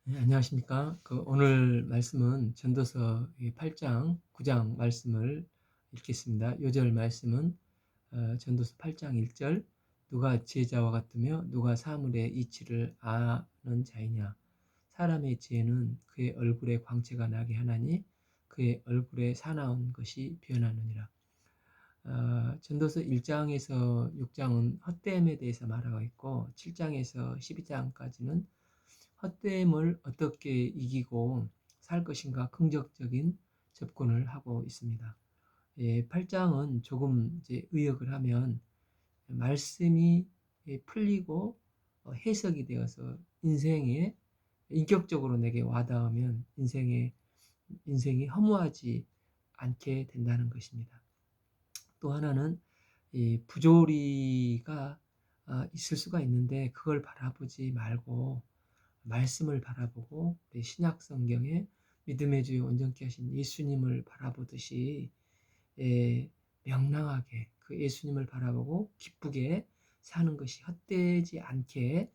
네, 안녕하십니까. 오늘 말씀은 전도서 8장, 9장 말씀을 읽겠습니다. 요절 말씀은 전도서 8장 1절, 누가 지혜자와 같으며 누가 사물의 이치를 아는 자이냐. 사람의 지혜는 그의 얼굴에 광채가 나게 하나니 그의 얼굴에 사나운 것이 변하느니라. 전도서 1장에서 6장은 헛됨에 대해서 말하고 있고 7장에서 12장까지는 헛됨을 어떻게 이기고 살 것인가 긍정적인 접근을 하고 있습니다. 8장은 조금 이제 의역을 하면 말씀이 풀리고 해석이 되어서 인생에 인격적으로 내게 와닿으면 인생이 허무하지 않게 된다는 것입니다. 또 하나는 이 부조리가 있을 수가 있는데 그걸 바라보지 말고 말씀을 바라보고 우리 신약 성경에 믿음의 주요 온전케 하신 예수님을 바라보듯이 예, 명랑하게 그 예수님을 바라보고 기쁘게 사는 것이 헛되지 않게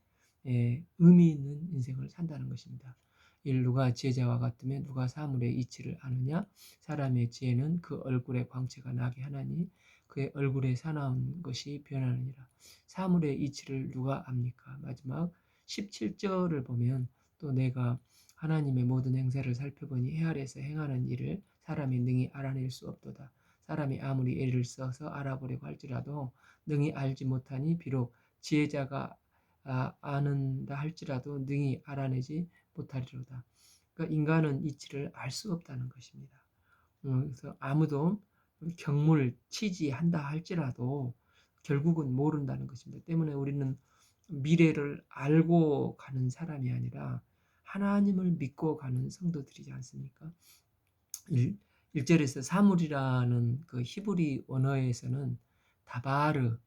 의미 있는 인생을 산다는 것입니다. 누가 지혜자와 같으면 누가 사물의 이치를 아느냐. 사람의 지혜는 그 얼굴에 광채가 나게 하나니 그의 얼굴에 사나운 것이 변하느니라. 사물의 이치를 누가 압니까? 마지막 17절을 보면 또 내가 하나님의 모든 행사를 살펴보니 해 아래에서 행하는 일을 사람이 능히 알아낼 수 없도다. 사람이 아무리 애를 써서 알아보려고 할지라도 능히 알지 못하니 비록 지혜자가 아는다 할지라도 능히 알아내지 못하리로다. 그러니까 인간은 이치를 알 수 없다는 것입니다. 그래서 아무도 경물 치지한다 할지라도 결국은 모른다는 것입니다. 때문에 우리는 미래를 알고 가는 사람이 아니라 하나님을 믿고 가는 성도들이지 않습니까? 1절에서 사물이라는 그 히브리 원어에서는 다바르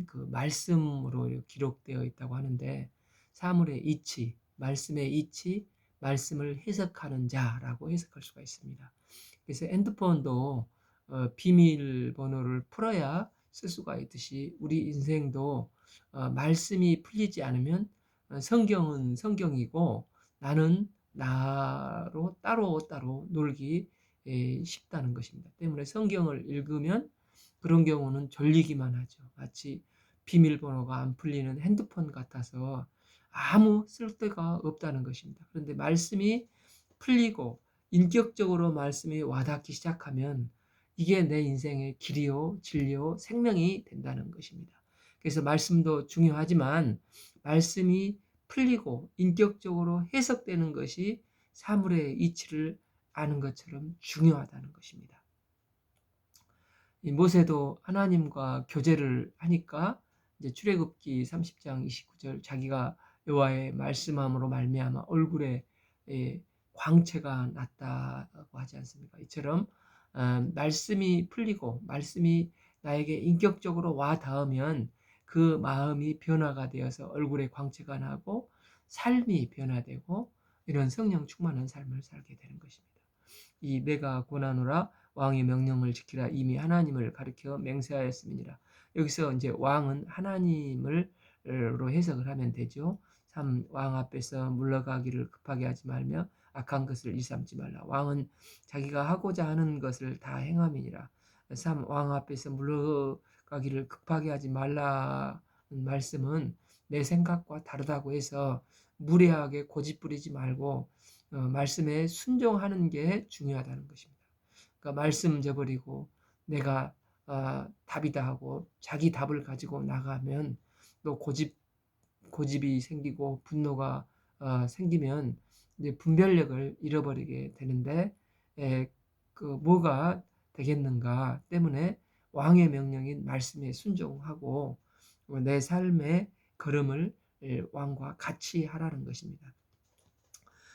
그 말씀으로 기록되어 있다고 하는데 사물의 이치, 말씀의 이치, 말씀을 해석하는 자라고 해석할 수가 있습니다. 그래서 핸드폰도 비밀번호를 풀어야 쓸 수가 있듯이 우리 인생도 말씀이 풀리지 않으면 성경은 성경이고 나는 나로 따로 놀기 쉽다는 것입니다. 때문에 성경을 읽으면 그런 경우는 졸리기만 하죠. 마치 비밀번호가 안 풀리는 핸드폰 같아서 아무 쓸데가 없다는 것입니다. 그런데 말씀이 풀리고 인격적으로 말씀이 와닿기 시작하면 이게 내 인생의 길이요, 진리요, 생명이 된다는 것입니다. 그래서 말씀도 중요하지만 말씀이 풀리고 인격적으로 해석되는 것이 사물의 이치를 아는 것처럼 중요하다는 것입니다. 이 모세도 하나님과 교제를 하니까 이제 출애굽기 30장 29절 자기가 여호와의 말씀함으로 말미암아 얼굴에 광채가 났다고 하지 않습니까? 이처럼 말씀이 풀리고 말씀이 나에게 인격적으로 와 닿으면 그 마음이 변화가 되어서 얼굴에 광채가 나고 삶이 변화되고 이런 성령 충만한 삶을 살게 되는 것입니다. 이 내가 고나노라 왕의 명령을 지키라 이미 하나님을 가리켜 맹세하였음이니라. 여기서 이제 왕은 하나님을로 해석을 하면 되죠. 3. 왕 앞에서 물러가기를 급하게 하지 말며 악한 것을 일삼지 말라. 왕은 자기가 하고자 하는 것을 다 행함이니라. 3. 왕 앞에서 물러가기를 급하게 하지 말라는 말씀은 내 생각과 다르다고 해서 무례하게 고집부리지 말고 말씀에 순종하는 게 중요하다는 것입니다. 그러니까 말씀 저버리고 내가 답이다 하고 자기 답을 가지고 나가면 또 고집이 생기고 분노가 생기면 이제 분별력을 잃어버리게 되는데 그 뭐가 되겠는가 때문에 왕의 명령인 말씀에 순종하고 내 삶의 걸음을 왕과 같이 하라는 것입니다.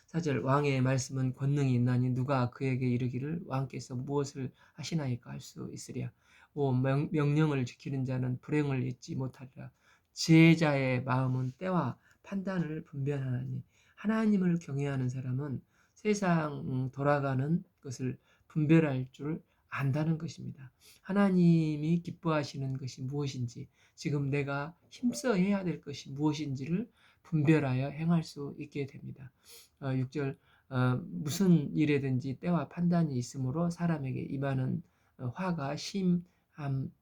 4절 왕의 말씀은 권능이 있나니 누가 그에게 이르기를 왕께서 무엇을 하시나이까 할 수 있으랴. 5. 명령을 지키는 자는 불행을 잊지 못하리라. 지혜자의 마음은 때와 판단을 분별하나니 하나님을 경외하는 사람은 세상 돌아가는 것을 분별할 줄 안다는 것입니다. 하나님이 기뻐하시는 것이 무엇인지 지금 내가 힘써 해야 될 것이 무엇인지를 분별하여 행할 수 있게 됩니다. 6절 무슨 일에든지 때와 판단이 있으므로 사람에게 임하는 화가 심함이니라.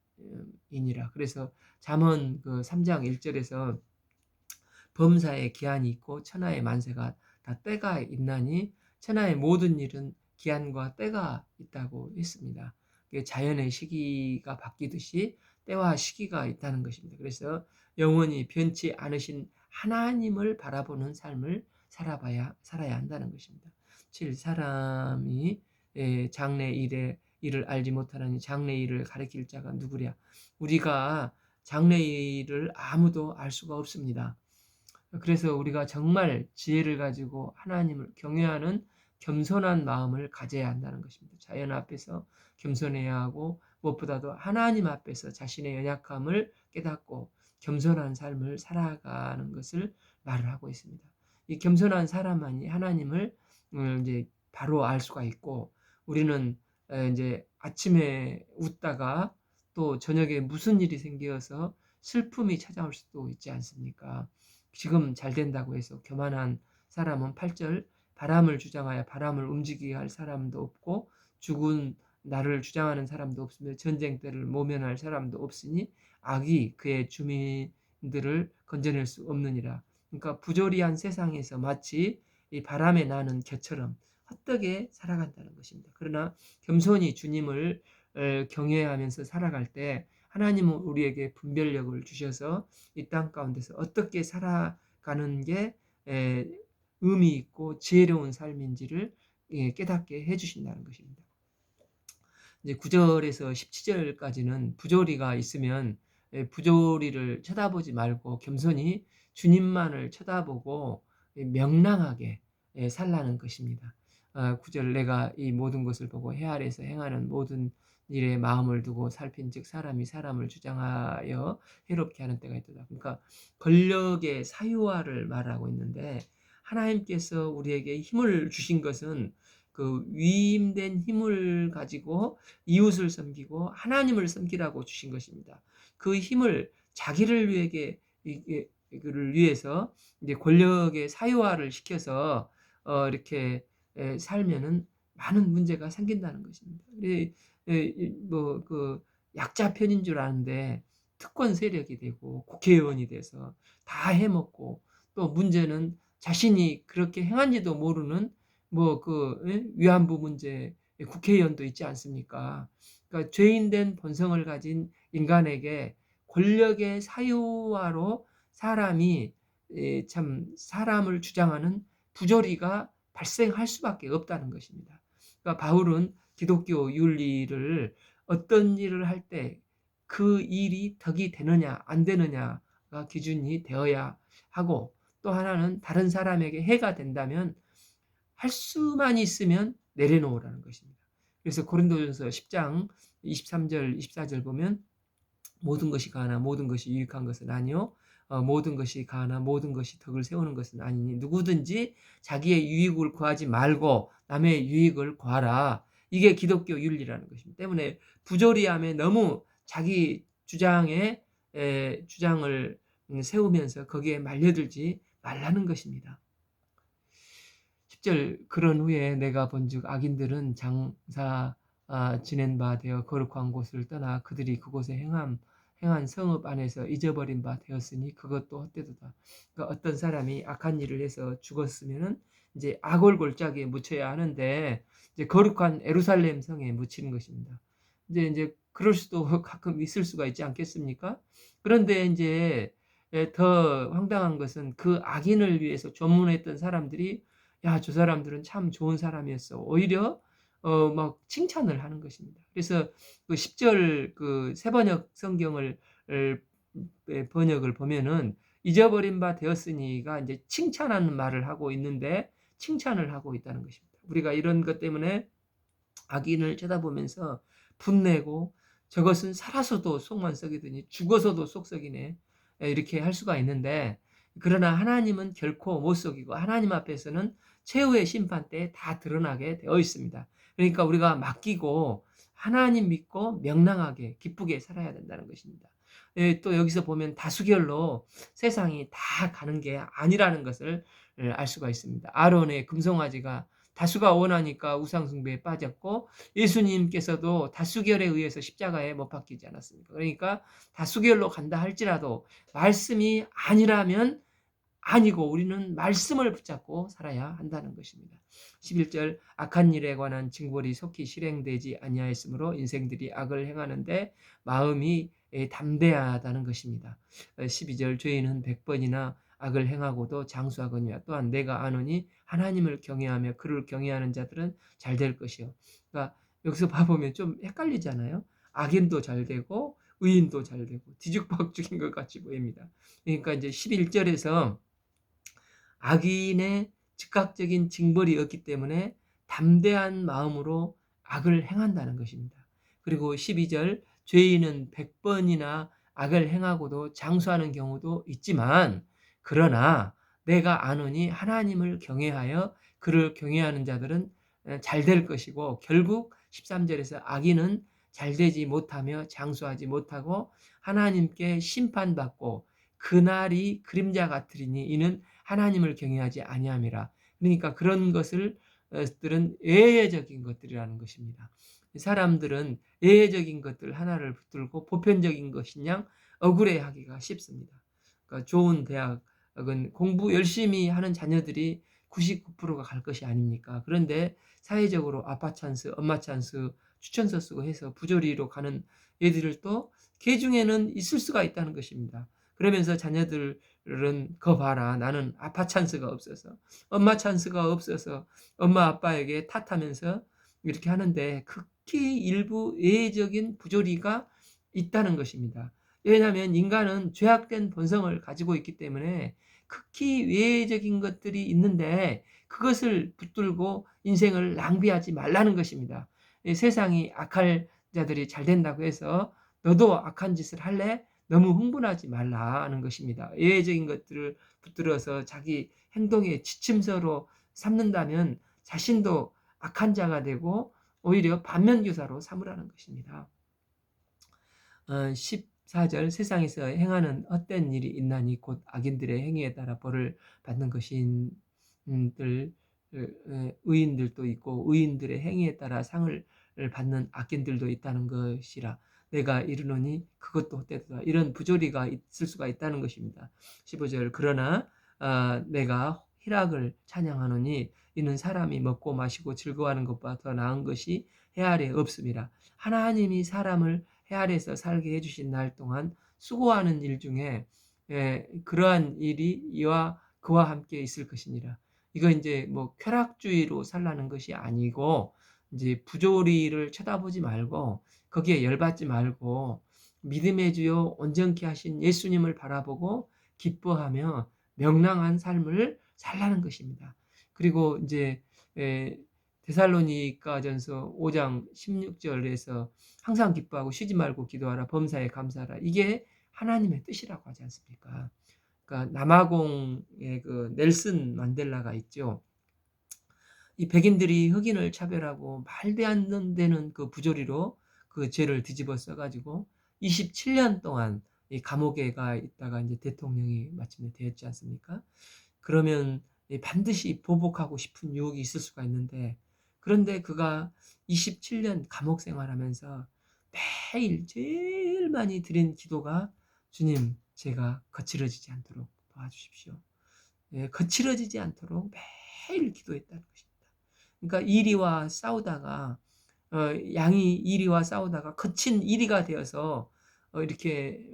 그래서 잠언 그 3장 1절에서 범사에 기한이 있고 천하의 만세가 다 때가 있나니 천하의 모든 일은 기한과 때가 있다고 했습니다. 자연의 시기가 바뀌듯이 때와 시기가 있다는 것입니다. 그래서 영원히 변치 않으신 하나님을 바라보는 삶을 살아야 한다는 것입니다. 7. 사람이 장래 일을 알지 못하나니 장래 일을 가리킬 자가 누구랴. 우리가 장래 일을 아무도 알 수가 없습니다. 그래서 우리가 정말 지혜를 가지고 하나님을 경외하는 겸손한 마음을 가져야 한다는 것입니다. 자연 앞에서 겸손해야 하고 무엇보다도 하나님 앞에서 자신의 연약함을 깨닫고 겸손한 삶을 살아가는 것을 말을 하고 있습니다. 이 겸손한 사람만이 하나님을 이제 바로 알 수가 있고, 우리는 이제 아침에 웃다가 또 저녁에 무슨 일이 생겨서 슬픔이 찾아올 수도 있지 않습니까? 지금 잘 된다고 해서 교만한 사람은 8절 바람을 주장하여 바람을 움직이게 할 사람도 없고 죽은 나를 주장하는 사람도 없으며 전쟁터를 모면할 사람도 없으니 악이 그의 주민들을 건져낼 수 없느니라. 그러니까 부조리한 세상에서 마치 이 바람에 나는 겨처럼 헛되게 살아간다는 것입니다. 그러나 겸손히 주님을 경외하면서 살아갈 때 하나님은 우리에게 분별력을 주셔서 이 땅 가운데서 어떻게 살아가는 게 의미 있고 지혜로운 삶인지를 깨닫게 해주신다는 것입니다. 이제 9절에서 17절까지는 부조리가 있으면 부조리를 쳐다보지 말고 겸손히 주님만을 쳐다보고 명랑하게 살라는 것입니다. 9절 내가 이 모든 것을 보고 해 아래에서 행하는 모든 일에 마음을 두고 살핀즉 사람이 사람을 주장하여 해롭게 하는 때가 있도다. 그러니까 권력의 사유화를 말하고 있는데, 하나님께서 우리에게 힘을 주신 것은 그 위임된 힘을 가지고 이웃을 섬기고 하나님을 섬기라고 주신 것입니다. 그 힘을 자기를 위해서 이제 권력의 사유화를 시켜서 이렇게 살면은 많은 문제가 생긴다는 것입니다. 뭐 그 약자 편인 줄 아는데 특권 세력이 되고 국회의원이 돼서 다 해먹고, 또 문제는 자신이 그렇게 행한지도 모르는 뭐 위안부 문제 국회의원도 있지 않습니까? 그러니까 죄인된 본성을 가진 인간에게 권력의 사유화로 사람이 참 사람을 주장하는 부조리가 발생할 수밖에 없다는 것입니다. 그러니까 바울은 기독교 윤리를 어떤 일을 할 때 그 일이 덕이 되느냐 안 되느냐가 기준이 되어야 하고, 또 하나는 다른 사람에게 해가 된다면 할 수만 있으면 내려놓으라는 것입니다. 그래서 고린도전서 10장 23절 24절 보면 모든 것이 가하나 모든 것이 유익한 것은 아니요 모든 것이 가하나 모든 것이 덕을 세우는 것은 아니니 누구든지 자기의 유익을 구하지 말고 남의 유익을 구하라. 이게 기독교 윤리라는 것입니다. 때문에 부조리함에 너무 자기 주장을 세우면서 거기에 말려들지 말라는 것입니다. 10절 그런 후에 내가 본즉 악인들은 장사 지낸 바 되어 거룩한 곳을 떠나 그들이 그곳에 행한 성읍 안에서 잊어버린 바 되었으니 그것도 헛되도다. 그러니까 어떤 사람이 악한 일을 해서 죽었으면은 이제 악골골짜기에 묻혀야 하는데 이제 거룩한 예루살렘 성에 묻히는 것입니다. 이제 그럴 수도 가끔 있을 수가 있지 않겠습니까? 그런데 이제 더 황당한 것은 그 악인을 위해서 조문했던 사람들이 야, 저 사람들은 참 좋은 사람이었어. 오히려 막 칭찬을 하는 것입니다. 그래서 그 10절 그 새번역 성경을 번역을 보면은 잊어버린 바 되었으니가 이제 칭찬하는 말을 하고 있는데 칭찬을 하고 있다는 것입니다. 우리가 이런 것 때문에 악인을 쳐다보면서 분내고 저것은 살아서도 속만 썩이더니 죽어서도 속 썩이네 이렇게 할 수가 있는데, 그러나 하나님은 결코 못 속이고 하나님 앞에서는 최후의 심판 때 다 드러나게 되어 있습니다. 그러니까 우리가 맡기고 하나님 믿고 명랑하게 기쁘게 살아야 된다는 것입니다. 예, 또 여기서 보면 다수결로 세상이 다 가는 게 아니라는 것을 알 수가 있습니다. 아론의 금송아지가 다수가 원하니까 우상 숭배에 빠졌고, 예수님께서도 다수결에 의해서 십자가에 못 박히지 않았습니까? 그러니까 다수결로 간다 할지라도 말씀이 아니라면 아니고 우리는 말씀을 붙잡고 살아야 한다는 것입니다. 11절, 악한 일에 관한 징벌이 속히 실행되지 아니하였으므로 인생들이 악을 행하는데 마음이 담대하다는 것입니다. 12절, 죄인은 100번이나 악을 행하고도 장수하거니와 또한 내가 아노니 하나님을 경외하며 그를 경외하는 자들은 잘 될 것이요. 그러니까 여기서 봐보면 좀 헷갈리잖아요. 악인도 잘 되고 의인도 잘 되고 뒤죽박죽인 것 같이 보입니다. 그러니까 이제 11절에서 악인의 즉각적인 징벌이 없기 때문에 담대한 마음으로 악을 행한다는 것입니다. 그리고 12절, 죄인은 100번이나 악을 행하고도 장수하는 경우도 있지만 그러나 내가 아노니 하나님을 경외하여 그를 경외하는 자들은 잘 될 것이고, 결국 13절에서 악인은 잘되지 못하며 장수하지 못하고 하나님께 심판받고 그날이 그림자 같으리니 이는 하나님을 경외하지 아니함이라. 그러니까 그런 것을 들은 예외적인 것들이라는 것입니다. 사람들은 예외적인 것들 하나를 붙들고 보편적인 것이냐 억울해하기가 쉽습니다. 그러니까 좋은 대학은 공부 열심히 하는 자녀들이 99%가 갈 것이 아닙니까? 그런데 사회적으로 아빠 찬스, 엄마 찬스, 추천서 쓰고 해서 부조리로 가는 애들도 개 중에는 있을 수가 있다는 것입니다. 그러면서 자녀들은 거 봐라, 나는 아빠 찬스가 없어서, 엄마 찬스가 없어서 엄마 아빠에게 탓하면서 이렇게 하는데, 극히 일부 예외적인 부조리가 있다는 것입니다. 왜냐하면 인간은 죄악된 본성을 가지고 있기 때문에 극히 예외적인 것들이 있는데 그것을 붙들고 인생을 낭비하지 말라는 것입니다. 세상이 악할 자들이 잘 된다고 해서 너도 악한 짓을 할래? 너무 흥분하지 말라는 것입니다. 예외적인 것들을 붙들어서 자기 행동의 지침서로 삼는다면 자신도 악한 자가 되고 오히려 반면교사로 삼으라는 것입니다. 14절, 세상에서 행하는 헛된 일이 있나니 곧 악인들의 행위에 따라 벌을 받는 것인들, 의인들도 있고 의인들의 행위에 따라 상을 받는 악인들도 있다는 것이라 내가 이르노니 그것도 헛되도다. 이런 부조리가 있을 수가 있다는 것입니다. 15절, 그러나 내가 희락을 찬양하노니 이는 사람이 먹고 마시고 즐거워하는 것보다 더 나은 것이 해 아래 없음이라. 하나님이 사람을 해 아래에서 살게 해주신 날 동안 수고하는 일 중에 그러한 일이 이와 그와 함께 있을 것이니라. 이거 이제 뭐 쾌락주의로 살라는 것이 아니고, 이제 부조리를 쳐다보지 말고 거기에 열받지 말고 믿음의 주요 온전케 하신 예수님을 바라보고 기뻐하며 명랑한 삶을 살라는 것입니다. 그리고 이제 데살로니가전서 5장 16절에서 항상 기뻐하고 쉬지 말고 기도하라, 범사에 감사하라, 이게 하나님의 뜻이라고 하지 않습니까? 그러니까 남아공의 그 넬슨 만델라가 있죠. 이 백인들이 흑인을 차별하고 말도 안 되는 그 부조리로 그 죄를 뒤집어 써가지고 27년 동안 이 감옥에 가 있다가 이제 대통령이 마침내 되었지 않습니까? 그러면 반드시 보복하고 싶은 유혹이 있을 수가 있는데, 그런데 그가 27년 감옥 생활하면서 매일 제일 많이 드린 기도가, 주님, 제가 거칠어지지 않도록 도와주십시오. 거칠어지지 않도록 매일 기도했다는 것입니다. 그러니까 이리와 싸우다가 양이 이리와 싸우다가 거친 이리가 되어서 이렇게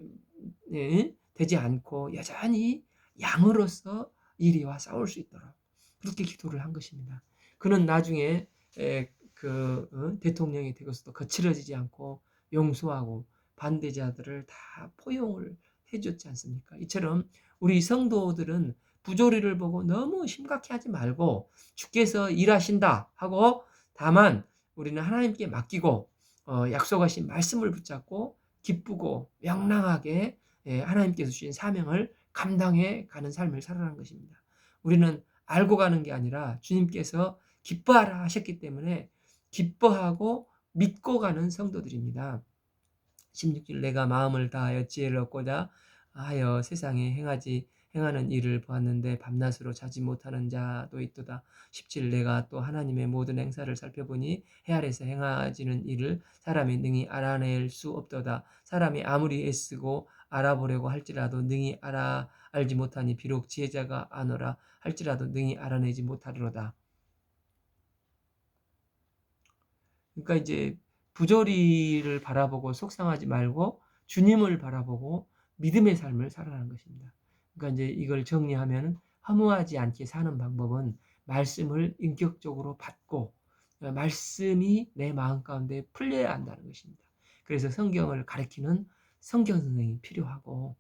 되지 않고 여전히 양으로서 이리와 싸울 수 있도록 그렇게 기도를 한 것입니다. 그는 나중에 대통령이 되고서도 거칠어지지 않고 용서하고 반대자들을 다 포용을 해줬지 않습니까? 이처럼 우리 성도들은 부조리를 보고 너무 심각해하지 말고 주께서 일하신다 하고, 다만 우리는 하나님께 맡기고 약속하신 말씀을 붙잡고 기쁘고 명랑하게 하나님께서 주신 사명을 감당해 가는 삶을 살아가는 것입니다. 우리는 알고 가는 게 아니라 주님께서 기뻐하라 하셨기 때문에 기뻐하고 믿고 가는 성도들입니다. 16절 내가 마음을 다하여 지혜를 얻고자 하여 세상에 행하는 일을 보았는데 밤낮으로 자지 못하는 자도 있도다. 17 내가 또 하나님의 모든 행사를 살펴보니 해 아래서 행하지는 일을 사람이 능히 알아낼 수 없도다. 사람이 아무리 애쓰고 알아보려고 할지라도 능히 알지 못하니 비록 지혜자가 아노라 할지라도 능히 알아내지 못하리로다. 그러니까 이제 부조리를 바라보고 속상하지 말고 주님을 바라보고 믿음의 삶을 살아가는 것입니다. 그러니까 이제 이걸 정리하면 허무하지 않게 사는 방법은 말씀을 인격적으로 받고 말씀이 내 마음 가운데 풀려야 한다는 것입니다. 그래서 성경을 가르치는 성경 선생이 필요하고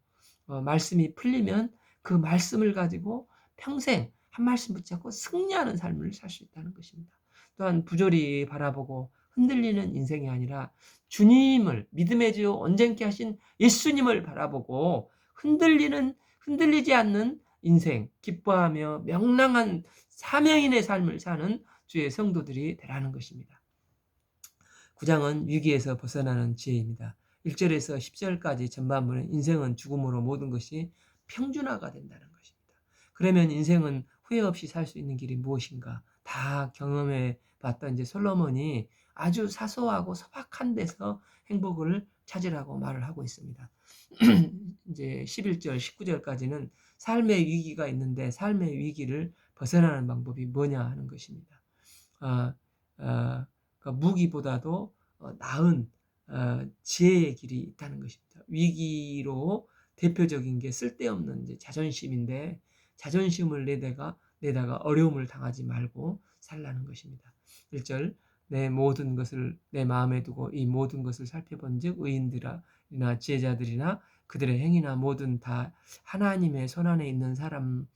말씀이 풀리면 그 말씀을 가지고 평생 한 말씀 붙잡고 승리하는 삶을 살 수 있다는 것입니다. 또한 부조리 바라보고 흔들리는 인생이 아니라 주님을 믿음의 주 온전케 하신 예수님을 바라보고 흔들리지 않는 인생, 기뻐하며 명랑한 사명인의 삶을 사는 주의 성도들이 되라는 것입니다. 9장은 위기에서 벗어나는 지혜입니다. 1절에서 10절까지 전반부는 인생은 죽음으로 모든 것이 평준화가 된다는 것입니다. 그러면 인생은 후회 없이 살 수 있는 길이 무엇인가? 다 경험해 봤던 이제 솔로몬이 아주 사소하고 소박한 데서 행복을 찾으라고 말을 하고 있습니다. 이제 11절, 19절까지는 삶의 위기가 있는데 삶의 위기를 벗어나는 방법이 뭐냐 하는 것입니다. 아, 그러니까 무기보다도 나은 지혜의 길이 있다는 것입니다. 위기로 대표적인 게 쓸데없는 이제 자존심인데 자존심을 내다가 어려움을 당하지 말고 살라는 것입니다. 1절 내 모든 것을 내 마음에 두고 이 모든 것을 살펴본즉 의인들이나 지혜자들이나 그들의 행위나 모든 다 하나님의 손안에 있는 사람을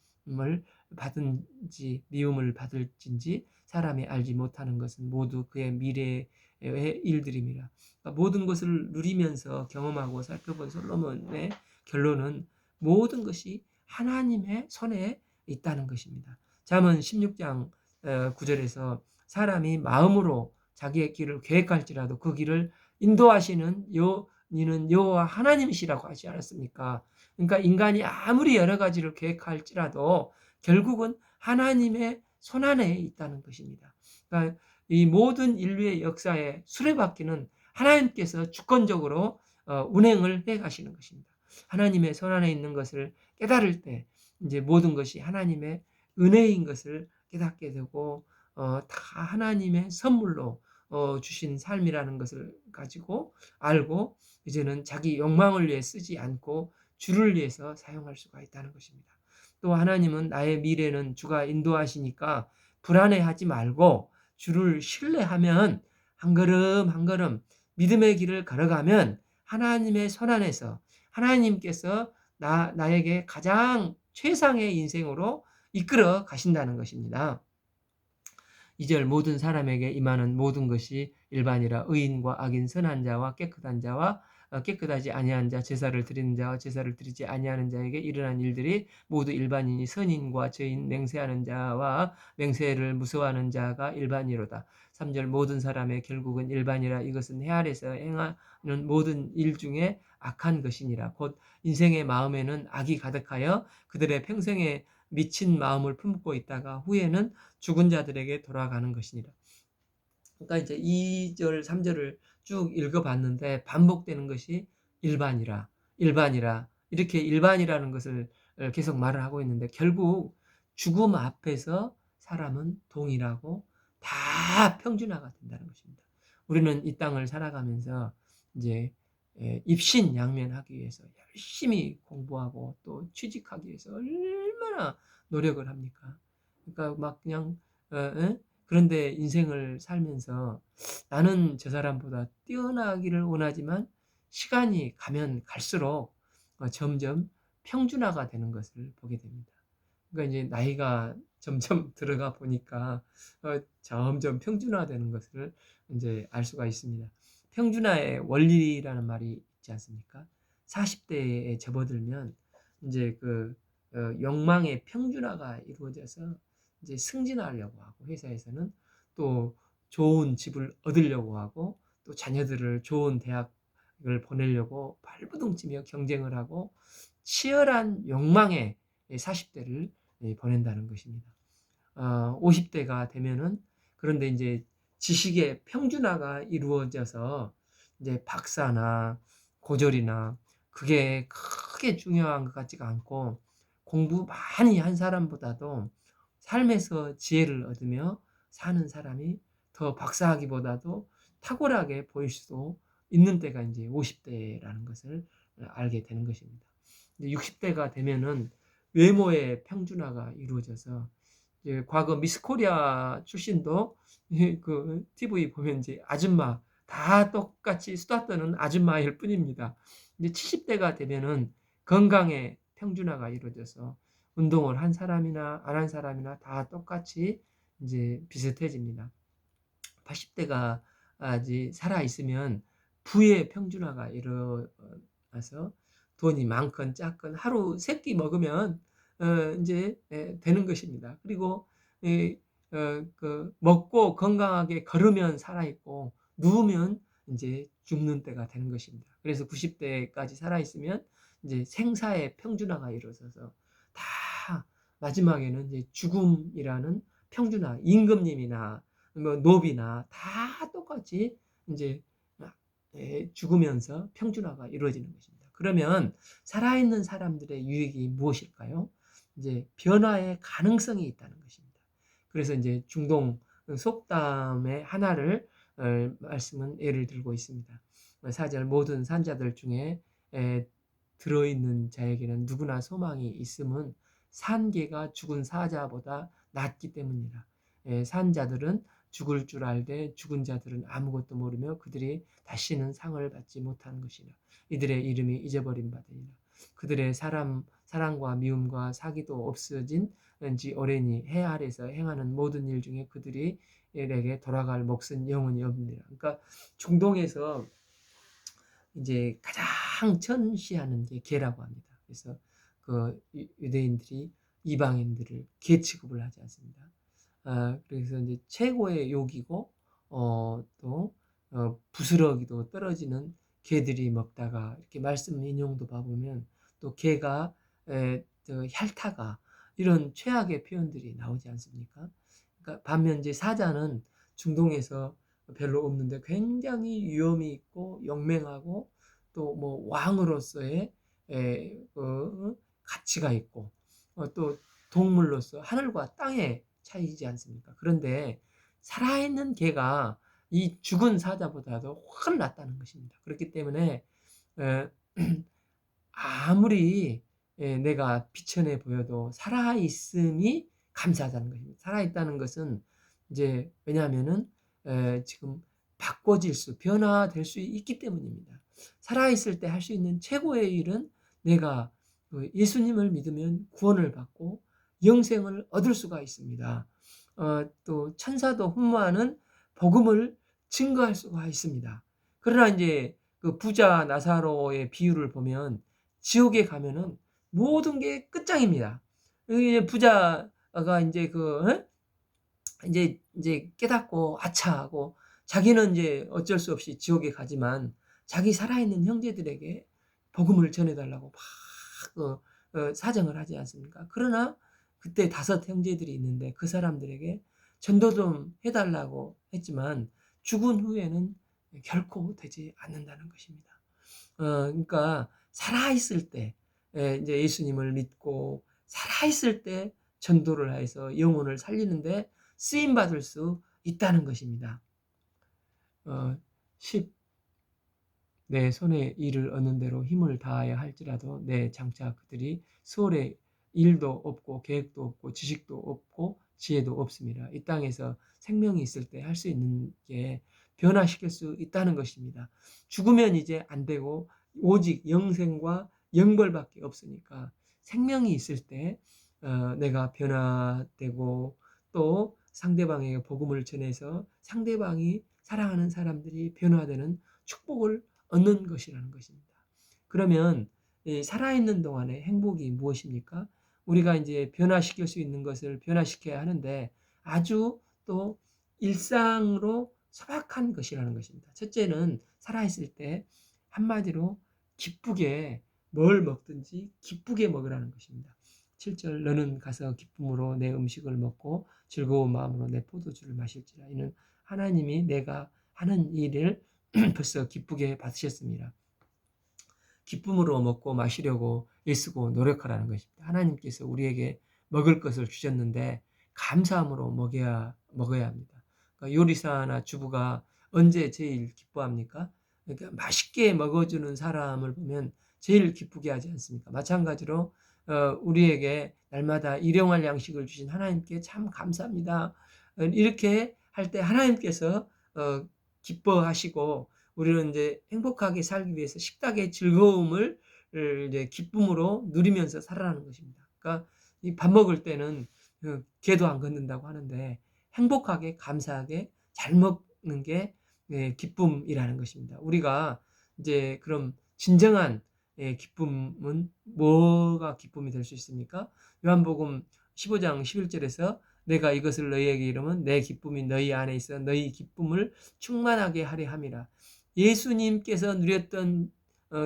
받은지 미움을 받을진지 사람이 알지 못하는 것은 모두 그의 미래의 일들입니다. 그러니까 모든 것을 누리면서 경험하고 살펴본 솔로몬의 결론은 모든 것이 하나님의 손에 있다는 것입니다. 잠언 16장 9절에서 사람이 마음으로 자기의 길을 계획할지라도 그 길을 인도하시는 니는 여호와 하나님이시라고 하지 않았습니까? 그러니까 인간이 아무리 여러 가지를 계획할지라도 결국은 하나님의 손안에 있다는 것입니다. 그러니까 이 모든 인류의 역사의 수레바퀴는 하나님께서 주권적으로 운행을 해 가시는 것입니다. 하나님의 손안에 있는 것을 깨달을 때 이제 모든 것이 하나님의 은혜인 것을 깨닫게 되고 다 하나님의 선물로 주신 삶이라는 것을 가지고 알고 이제는 자기 욕망을 위해 쓰지 않고 주를 위해서 사용할 수가 있다는 것입니다. 또 하나님은 나의 미래는 주가 인도하시니까 불안해하지 말고 주를 신뢰하면 한 걸음 한 걸음 믿음의 길을 걸어가면 하나님의 손안에서 하나님께서 나에게 가장 최상의 인생으로 이끌어 가신다는 것입니다. 2절 모든 사람에게 임하는 모든 것이 일반이라 의인과 악인 선한 자와 깨끗한 자와 깨끗하지 아니한 자 제사를 드리는 자와 제사를 드리지 아니하는 자에게 일어난 일들이 모두 일반이니 선인과 죄인 맹세하는 자와 맹세를 무서워하는 자가 일반이로다. 3절 모든 사람의 결국은 일반이라 이것은 해 아래서 행하는 모든 일 중에 악한 것이니라. 곧 인생의 마음에는 악이 가득하여 그들의 평생에 미친 마음을 품고 있다가 후에는 죽은 자들에게 돌아가는 것이니라. 그러니까 이제 2절, 3절을 쭉 읽어봤는데 반복되는 것이 일반이라 이렇게 일반이라는 것을 계속 말을 하고 있는데 결국 죽음 앞에서 사람은 동일하고 다 평준화가 된다는 것입니다. 우리는 이 땅을 살아가면서 이제 입신양면하기 위해서 열심히 공부하고 또 취직하기 위해서 얼마나 노력을 합니까? 그러니까 막 그냥 그런데 인생을 살면서 나는 저 사람보다 뛰어나기를 원하지만 시간이 가면 갈수록 점점 평준화가 되는 것을 보게 됩니다. 그러니까 이제 나이가 점점 들어가 보니까 점점 평준화되는 것을 이제 알 수가 있습니다. 평준화의 원리라는 말이 있지 않습니까? 40대에 접어들면 이제 그 욕망의 평준화가 이루어져서 이제 승진하려고 하고 회사에서는 또 좋은 집을 얻으려고 하고 또 자녀들을 좋은 대학에 을 보내려고 발버둥치며 경쟁을 하고 치열한 욕망의 40대를 보낸다는 것입니다. 50대가 되면은 그런데 이제 지식의 평준화가 이루어져서 이제 박사나 고졸이나 그게 크게 중요한 것 같지가 않고 공부 많이 한 사람보다도 삶에서 지혜를 얻으며 사는 사람이 더 박사하기보다도 탁월하게 보일 수도 있는 때가 이제 50대라는 것을 알게 되는 것입니다. 60대가 되면은 외모의 평준화가 이루어져서 이제 과거 미스 코리아 출신도 그 TV 보면 이제 아줌마 다 똑같이 수다 떠는 아줌마일 뿐입니다. 이제 70대가 되면은 건강의 평준화가 이루어져서 운동을 한 사람이나 안 한 사람이나 다 똑같이 이제 비슷해집니다. 80대가 아직 살아 있으면 부의 평준화가 일어나서 돈이 많건 작건 하루 3끼 먹으면 이제 되는 것입니다. 그리고 그 먹고 건강하게 걸으면 살아 있고 누우면 이제 죽는 때가 되는 것입니다. 그래서 90대까지 살아 있으면 이제 생사의 평준화가 이루어져서 다 마지막에는 이제 죽음이라는 평준화, 임금님이나 뭐 노비나 다 똑같이 이제 죽으면서 평준화가 이루어지는 것입니다. 그러면 살아있는 사람들의 유익이 무엇일까요? 이제 변화의 가능성이 있다는 것입니다. 그래서 이제 중동 속담의 하나를 말씀은 예를 들고 있습니다. 4절 모든 산자들 중에 들어있는 자에게는 누구나 소망이 있음은 산개가 죽은 사자보다 낫기 때문이라. 산자들은 죽을 줄 알되 죽은 자들은 아무것도 모르며 그들이 다시는 상을 받지 못하는 것이라. 이들의 이름이 잊어버림 받으리라. 그들의 사랑과 미움과 사기도 없어진 지 오래니 해 아래서 행하는 모든 일 중에 그들이 에게 돌아갈 몫은 영원히 없느니라. 그러니까 중동에서 이제 가장 천시하는 게 개라고 합니다. 그래서 그 유대인들이 이방인들을 개 취급을 하지 않습니다. 그래서 이제 최고의 욕이고 또 부스러기도 떨어지는 개들이 먹다가 이렇게 말씀 인용도 봐보면 또 개가 핥다가 이런 최악의 표현들이 나오지 않습니까? 그러니까 반면 이제 사자는 중동에서 별로 없는데 굉장히 위험이 있고 용맹하고 또 뭐 왕으로서의 가치가 있고 또 동물로서 하늘과 땅의 차이지 않습니까? 그런데 살아있는 개가 이 죽은 사자보다도 훨씬 낫다는 것입니다. 그렇기 때문에 아무리 내가 비천해 보여도 살아있음이 감사하다는 것입니다. 살아있다는 것은 이제 왜냐하면은 지금 바꿔질 변화될 수 있기 때문입니다. 살아있을 때 할 수 있는 최고의 일은 내가 예수님을 믿으면 구원을 받고 영생을 얻을 수가 있습니다. 또 천사도 흠모하는 복음을 증거할 수가 있습니다. 그러나 이제 그 부자 나사로의 비유를 보면 지옥에 가면은 모든 게 끝장입니다. 이제 부자가 이제 이제 깨닫고 아차하고 자기는 이제 어쩔 수 없이 지옥에 가지만 자기 살아있는 형제들에게 복음을 전해달라고 막 사정을 하지 않습니까? 그러나 그때 5 형제들이 있는데 그 사람들에게 전도 좀 해달라고 했지만 죽은 후에는 결코 되지 않는다는 것입니다. 그러니까 살아있을 때 이제 예수님을 믿고 살아있을 때 전도를 해서 영혼을 살리는데 쓰임 받을 수 있다는 것입니다. 10 내 손에 일을 얻는 대로 힘을 다하여 할지라도 내 장차 그들이 수월에 일도 없고 계획도 없고 지식도 없고 지혜도 없습니다. 이 땅에서 생명이 있을 때 할 수 있는 게 변화시킬 수 있다는 것입니다. 죽으면 이제 안 되고 오직 영생과 영벌밖에 없으니까 생명이 있을 때 내가 변화되고 또 상대방에게 복음을 전해서 상대방이 사랑하는 사람들이 변화되는 축복을 얻는 것이라는 것입니다. 그러면 살아있는 동안의 행복이 무엇입니까? 우리가 이제 변화시킬 수 있는 것을 변화시켜야 하는데 아주 또 일상으로 소박한 것이라는 것입니다. 첫째는 살아있을 때 한마디로 기쁘게 뭘 먹든지 기쁘게 먹으라는 것입니다. 7절 너는 가서 기쁨으로 내 음식을 먹고 즐거운 마음으로 내 포도주를 마실지라. 이는 하나님이 내가 하는 일을 벌써 기쁘게 받으셨습니다. 기쁨으로 먹고 마시려고 애쓰고 노력하라는 것입니다. 하나님께서 우리에게 먹을 것을 주셨는데 감사함으로 먹어야 합니다. 그러니까 요리사나 주부가 언제 제일 기뻐합니까? 그러니까 맛있게 먹어주는 사람을 보면 제일 기쁘게 하지 않습니까? 마찬가지로 우리에게 날마다 일용할 양식을 주신 하나님께 참 감사합니다. 이렇게 할 때 하나님께서 기뻐하시고 우리는 이제 행복하게 살기 위해서 식탁의 즐거움을 이제 기쁨으로 누리면서 살아가는 것입니다. 그러니까 이 밥 먹을 때는 개도 안 걷는다고 하는데 행복하게 감사하게 잘 먹는 게 기쁨이라는 것입니다. 우리가 이제 그럼 진정한 기쁨은 뭐가 기쁨이 될 수 있습니까? 요한복음 15장 11절에서 내가 이것을 너희에게 이르면 내 기쁨이 너희 안에 있어 너희 기쁨을 충만하게 하려 함이라. 예수님께서 누렸던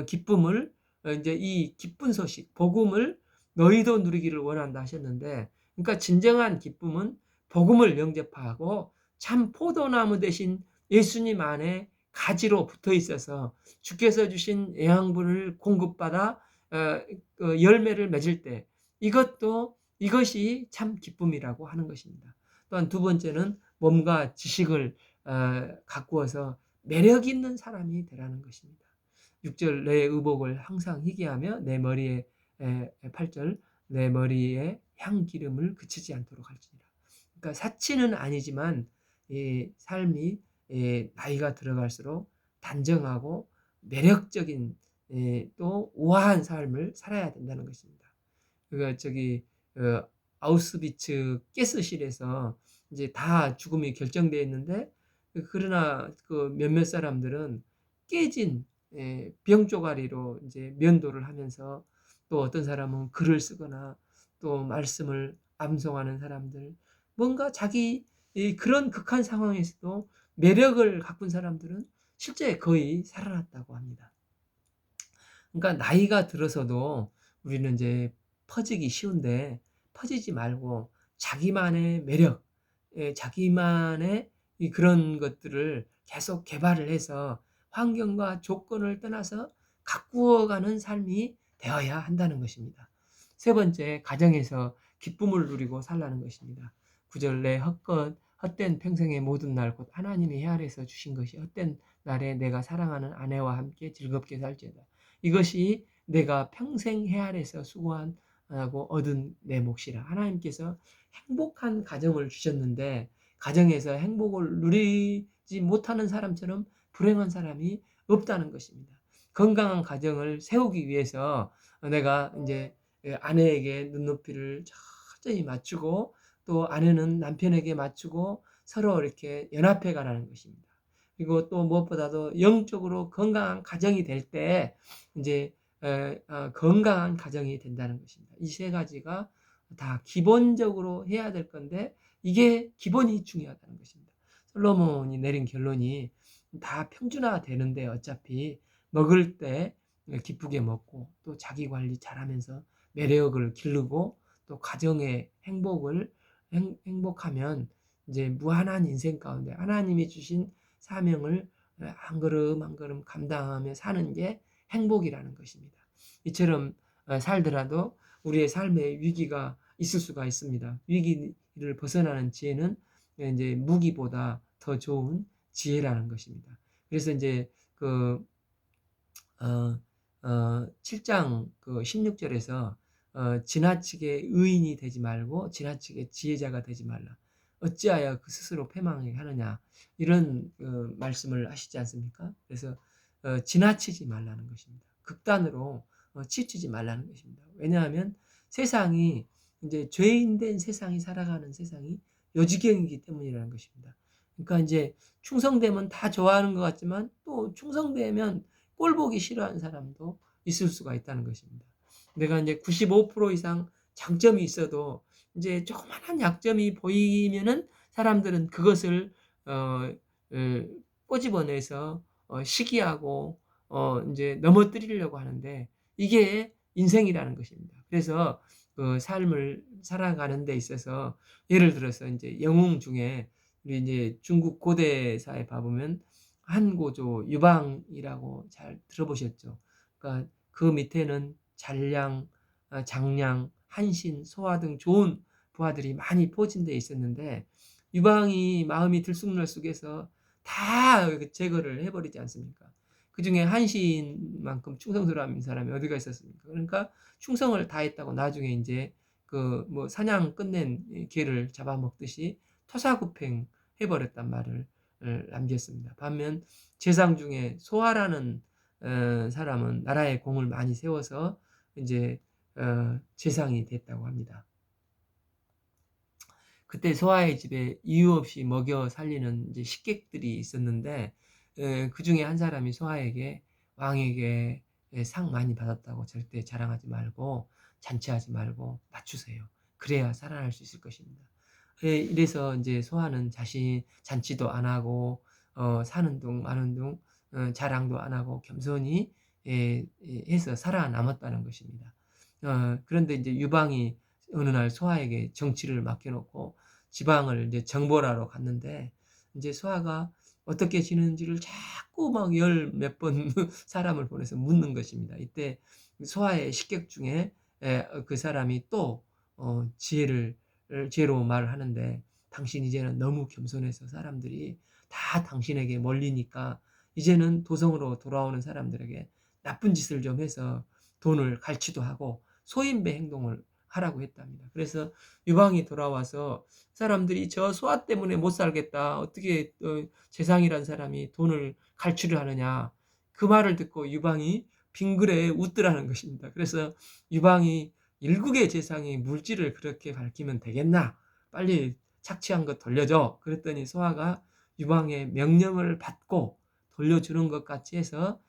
기쁨을 이제 이 기쁜 소식, 복음을 너희도 누리기를 원한다 하셨는데, 그러니까 진정한 기쁨은 복음을 영접하고 참 포도나무 대신 예수님 안에 가지로 붙어 있어서 주께서 주신 영양분을 공급받아 열매를 맺을 때 이것이 참 기쁨이라고 하는 것입니다. 또한 두 번째는 몸과 지식을 가꾸어서 매력 있는 사람이 되라는 것입니다. 6절 내 의복을 항상 희귀하며 내 머리에 8절 내 머리에 향기름을 그치지 않도록 할지니라. 그러니까 사치는 아니지만 이 삶이 나이가 들어갈수록 단정하고 매력적인 또 우아한 삶을 살아야 된다는 것입니다. 그러니까 저기 아우슈비츠 가스실에서 이제 다 죽음이 결정되어 있는데 그러나 그 몇몇 사람들은 깨진 병조가리로 이제 면도를 하면서 또 어떤 사람은 글을 쓰거나 또 말씀을 암송하는 사람들 뭔가 자기 그런 극한 상황에서도 매력을 가꾼 사람들은 실제 거의 살아났다고 합니다. 그러니까 나이가 들어서도 우리는 이제 퍼지기 쉬운데 퍼지지 말고 자기만의 매력, 자기만의 그런 것들을 계속 개발을 해서 환경과 조건을 떠나서 가꾸어가는 삶이 되어야 한다는 것입니다. 세 번째, 가정에서 기쁨을 누리고 살라는 것입니다. 9절 내 헛된 평생의 모든 날 곧 하나님이 헤아려서 주신 것이 헛된 날에 내가 사랑하는 아내와 함께 즐겁게 살지어다. 이것이 내가 평생 헤아려서 수고하고 얻은 내 몫이라. 하나님께서 행복한 가정을 주셨는데 가정에서 행복을 누리지 못하는 사람처럼 불행한 사람이 없다는 것입니다. 건강한 가정을 세우기 위해서 내가 이제 아내에게 눈높이를 철저히 맞추고 또 아내는 남편에게 맞추고 서로 이렇게 연합해 가라는 것입니다. 그리고 또 무엇보다도 영적으로 건강한 가정이 될 때 이제 건강한 가정이 된다는 것입니다. 이 세 가지가 다 기본적으로 해야 될 건데 이게 기본이 중요하다는 것입니다. 솔로몬이 내린 결론이 다 평준화 되는데 어차피 먹을 때 기쁘게 먹고 또 자기 관리 잘하면서 매력을 기르고 또 가정의 행복하면 이제 무한한 인생 가운데 하나님이 주신 사명을 한 걸음 한 걸음 감당하며 사는 게 행복이라는 것입니다. 이처럼 살더라도 우리의 삶에 위기가 있을 수가 있습니다. 위기를 벗어나는 지혜는 이제 무기보다 더 좋은 지혜라는 것입니다. 그래서 이제 그 7장 그 16절에서 지나치게 의인이 되지 말고 지나치게 지혜자가 되지 말라. 어찌하여 그 스스로 패망하게 하느냐 이런 말씀을 하시지 않습니까? 그래서 지나치지 말라는 것입니다. 극단으로 치우치지 말라는 것입니다. 왜냐하면 세상이 이제 죄인된 세상이 살아가는 세상이 요지경이기 때문이라는 것입니다. 그러니까 이제 충성되면 다 좋아하는 것 같지만 또 충성되면 꼴 보기 싫어하는 사람도 있을 수가 있다는 것입니다. 내가 이제 95% 이상 장점이 있어도 이제 조그만한 약점이 보이면은 사람들은 그것을 꼬집어내서 시기하고 인제 넘어뜨리려고 하는데 이게 인생이라는 것입니다. 그래서 그 삶을 살아가는 데 있어서 예를 들어서 인제 영웅 중에 우리 인제 중국 고대사에 봐 보면 한고조 유방이라고 잘 들어보셨죠? 그러니까 그 밑에는 잔량, 장량, 한신, 소화 등 좋은 부하들이 많이 포진되어 있었는데 유방이 마음이 들쑥날쑥해서 다 그 제거를 해 버리지 않습니까? 그중에 한신만큼 충성스러운 사람이 어디가 있었습니까? 그러니까 충성을 다했다고 나중에 인제 그 뭐 사냥 끝낸 이 개를 잡아먹듯이 토사구팽 해 버렸단 말을 남겼습니다. 반면 재상 중에 소하라는 사람은 나라에 공을 많이 세워서 인제 재상이 됐다고 합니다. 그때 소아의 집에 이유 없이 먹여 살리는 이제 식객들이 있었는데 그중에 한 사람이 소아에게 "왕에게 상 많이 받았다고 절대 자랑하지 말고 잔치하지 말고 맞추세요. 그래야 살아날 수 있을 것입니다." 이래서 인제 소아는 자신 잔치도 안 하고 사는 둥 마는 둥 자랑도 안 하고 겸손히 해서 살아남았다는 것입니다. 그런데 인제 유방이 어느 날 소아에게 정치를 맡겨 놓고 지방을 이제 정벌하러 갔는데 인제 소아가 어떻게 지내는지를 자꾸 막 열 몇 번 사람을 보내서 묻는 것입니다. 이때 소아의 식객 중에 그 사람이 또 지혜로운 말을 하는데 "당신 이제는 너무 겸손해서 사람들이 다 당신에게 몰리니까 이제는 도성으로 돌아오는 사람들에게 나쁜 짓을 좀 해서 돈을 갈취도 하고 소인배 행동을 하라고 했답니다. 그래서 유방이 돌아와서 사람들이 "저 소아 때문에 못 살겠다. 어떻게 재상이란 사람이 돈을 갈취를 하느냐." 그 말을 듣고 유방이 빙그레 웃더라는 것입니다. 그래서 유방이 "일국의 재상이 물질을 그렇게 밝히면 되겠나? 빨리 착취한 것 돌려줘." 그랬더니 소아가 유방의 명령을 받고 돌려주는 것 같이 해서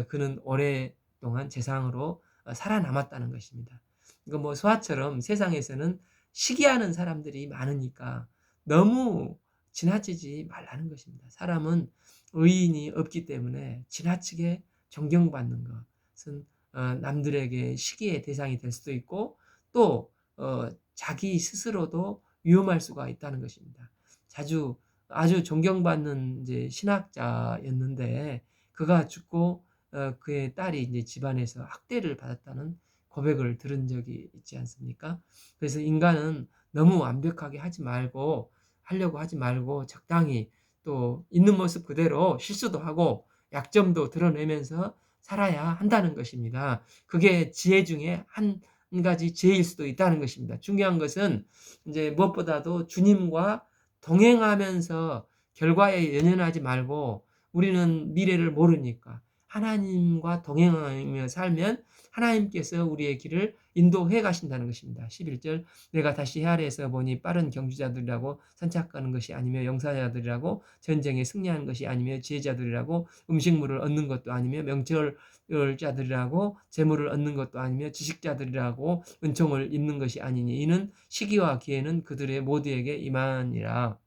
그는 오랫동안 재상으로 살아남았다는 것입니다. 이거 뭐 소아처럼 세상에서는 시기하는 사람들이 많으니까 너무 지나치지 말라는 것입니다. 사람은 의인이 없기 때문에 지나치게 존경받는 것은 남들에게 시기의 대상이 될 수도 있고 또 자기 스스로도 위험할 수가 있다는 것입니다. 아주 존경받는 이제 신학자였는데 그가 죽고 그의 딸이 이제 집안에서 학대를 받았다는 고백을 들은 적이 있지 않습니까? 그래서 인간은 너무 완벽하게 하려고 하지 말고 적당히 또 있는 모습 그대로 실수도 하고 약점도 드러내면서 살아야 한다는 것입니다. 그게 지혜 중에 한 가지 지혜일 수도 있다는 것입니다. 중요한 것은 이제 무엇보다도 주님과 동행하면서 결과에 연연하지 말고 우리는 미래를 모르니까 하나님과 동행하며 살면 하나님께서 우리의 길을 인도해 가신다는 것입니다. 11절 "내가 다시 헤아려서 보니 빠른 경주자들이라고 선착하는 것이 아니며 용사자들이라고 전쟁에 승리하는 것이 아니며 지혜자들이라고 음식물을 얻는 것도 아니며 명철자들이라고 재물을 얻는 것도 아니며 지식자들이라고 은총을 입는 것이 아니니 이는 시기와 기회는 그들의 모두에게 임하니라."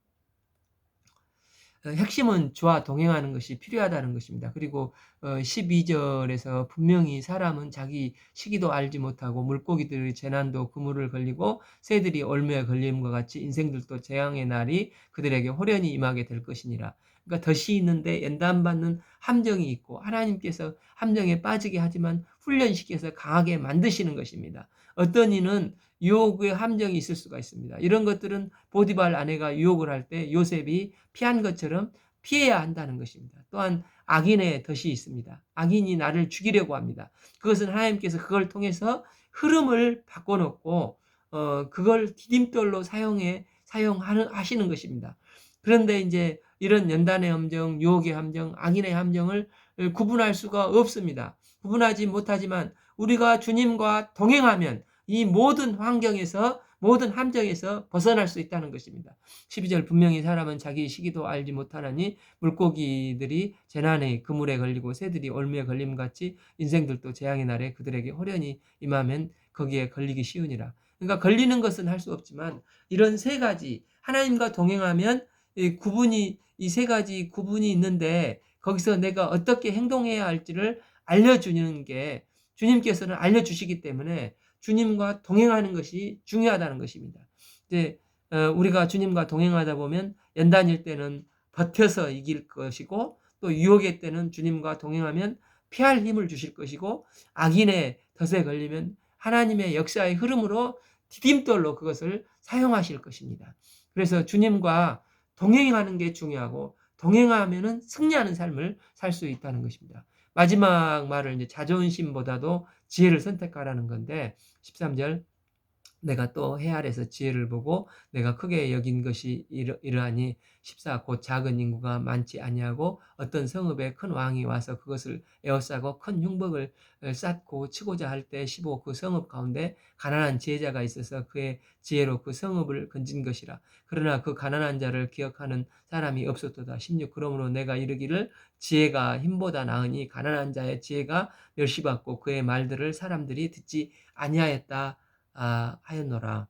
핵심은 주와 동행하는 것이 필요하다는 것입니다. 그리고 12절에서 분명히 "사람은 자기 시기도 알지 못하고 물고기들의 재난도 그물을 걸리고 새들이 올무에 걸림과 같이 인생들도 재앙의 날이 그들에게 호련히 임하게 될 것이니라." 그러니까 덫이 있는데 연단받는 함정이 있고 하나님께서 함정에 빠지게 하지만 훈련시켜서 강하게 만드시는 것입니다. 어떤 이는 유혹의 함정이 있을 수가 있습니다. 이런 것들은 보디발 아내가 유혹을 할 때 요셉이 피한 것처럼 피해야 한다는 것입니다. 또한 악인의 덫이 있습니다. 악인이 나를 죽이려고 합니다. 그것은 하나님께서 그걸 통해서 흐름을 바꿔놓고 그걸 디딤돌로 하시는 것입니다. 그런데 이제 이런 연단의 함정, 유혹의 함정, 악인의 함정을 구분할 수가 없습니다. 구분하지 못하지만 우리가 주님과 동행하면 이 모든 환경에서 모든 함정에서 벗어날 수 있다는 것입니다. 12절 "분명히 사람은 자기 시기도 알지 못하나니 물고기들이 재난의 그물에 걸리고 새들이 올무에 걸림같이 인생들도 재앙의 날에 그들에게 호련히 임하면 거기에 걸리기 쉬우니라." 그러니까 걸리는 것은 할 수 없지만 이런 세 가지 하나님과 동행하면 이 세 가지 구분이 있는데 거기서 내가 어떻게 행동해야 할지를 알려주는 게 주님께서는 알려주시기 때문에 주님과 동행하는 것이 중요하다는 것입니다. 이제 우리가 주님과 동행하다 보면 연단일 때는 버텨서 이길 것이고 또 유혹의 때는 주님과 동행하면 피할 힘을 주실 것이고 악인의 덫에 걸리면 하나님의 역사의 흐름으로 디딤돌로 그것을 사용하실 것입니다. 그래서 주님과 동행하는 게 중요하고 동행하면은 승리하는 삶을 살 수 있다는 것입니다. 마지막 말을 이제 자존심보다도 지혜를 선택하라는 건데 13절 내가 또 해 아래서 지혜를 보고 내가 크게 여긴 것이 이러하니 14 곧 작은 인구가 많지 아니하고 어떤 성읍에 큰 왕이 와서 그것을 에워싸고 큰 흉복을 쌓고 치고자 할 때 15 그 성읍 가운데 가난한 지혜자가 있어서 그의 지혜로 그 성읍을 건진 것이라. 그러나 그 가난한 자를 기억하는 사람이 없었도다. 16 그러므로 내가 이르기를 지혜가 힘보다 나으니 가난한 자의 지혜가 멸시받고 그의 말들을 사람들이 듣지 아니하였다 하였노라.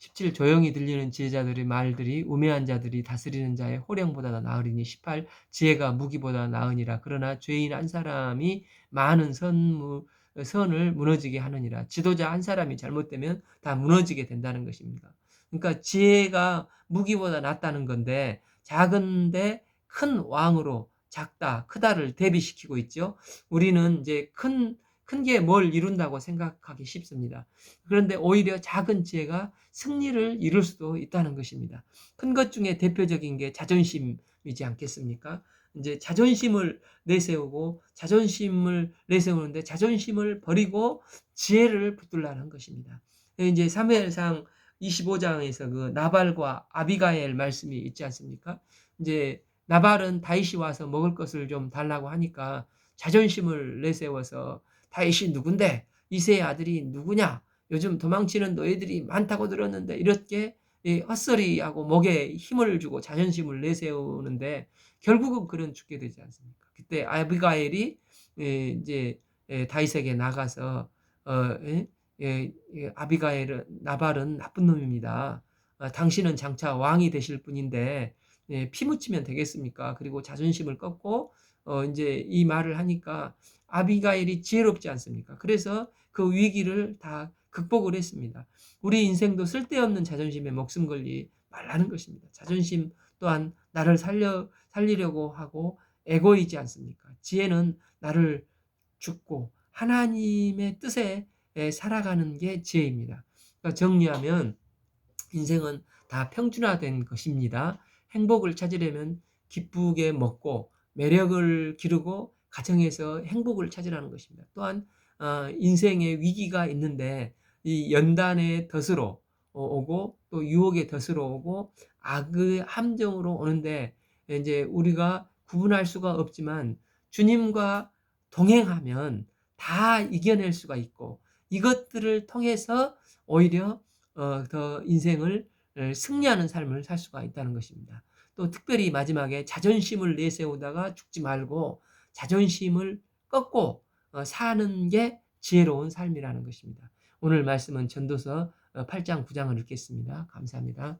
17 조용히 들리는 지혜자들의 말들이 우매한 자들이 다스리는 자의 호령보다 나으리니 18 지혜가 무기보다 나으니라. 그러나 죄인 한 사람이 많은 선을 무너지게 하느니라. 지도자 한 사람이 잘못되면 다 무너지게 된다는 것입니다. 그러니까 지혜가 무기보다 낫다는 건데 작은데 큰 왕으로 작다 크다를 대비시키고 있죠. 우리는 이제 큰 게 뭘 이룬다고 생각하기 쉽습니다. 그런데 오히려 작은 지혜가 승리를 이룰 수도 있다는 것입니다. 큰 것 중에 대표적인 게 자존심이지 않겠습니까? 이제 자존심을 내세우는데 자존심을 버리고 지혜를 붙들라는 것입니다. 이제 사무엘상 25장에서 그 나발과 아비가일 말씀이 있지 않습니까? 이제 나발은 다윗이 와서 먹을 것을 좀 달라고 하니까 자존심을 내세워서 다윗이 누군데 이새의 아들이 누구냐? 요즘 도망치는 노예들이 많다고 들었는데 이렇게 헛소리하고 목에 힘을 주고 자존심을 내세우는데 결국은 그런 죽게 되지 않습니까? 그때 아비가일이 이제 다윗에게 나가서 아비가일은 나발은 나쁜 놈입니다. 당신은 장차 왕이 되실 분인데 피 묻히면 되겠습니까? 그리고 자존심을 꺾고 이제 이 말을 하니까 아비가일이 지혜롭지 않습니까? 그래서 그 위기를 다 극복을 했습니다. 우리 인생도 쓸데없는 자존심에 목숨 걸리 말라는 것입니다. 자존심 또한 나를 살리려고 하고 에고이지 않습니까? 지혜는 나를 죽고 하나님의 뜻에 살아가는 게 지혜입니다. 그러니까 정리하면 인생은 다 평준화된 것입니다. 행복을 찾으려면 기쁘게 먹고 매력을 기르고 가정에서 행복을 찾으라는 것입니다. 또한 인생에 위기가 있는데 이 연단의 덫으로 오고 또 유혹의 덫으로 오고 악의 함정으로 오는데 이제 우리가 구분할 수가 없지만 주님과 동행하면 다 이겨낼 수가 있고 이것들을 통해서 오히려 더 인생을 승리하는 삶을 살 수가 있다는 것입니다. 또 특별히 마지막에 자존심을 내세우다가 죽지 말고 자존심을 꺾고 사는 게 지혜로운 삶이라는 것입니다. 오늘 말씀은 전도서 8장 9장을 읽겠습니다. 감사합니다.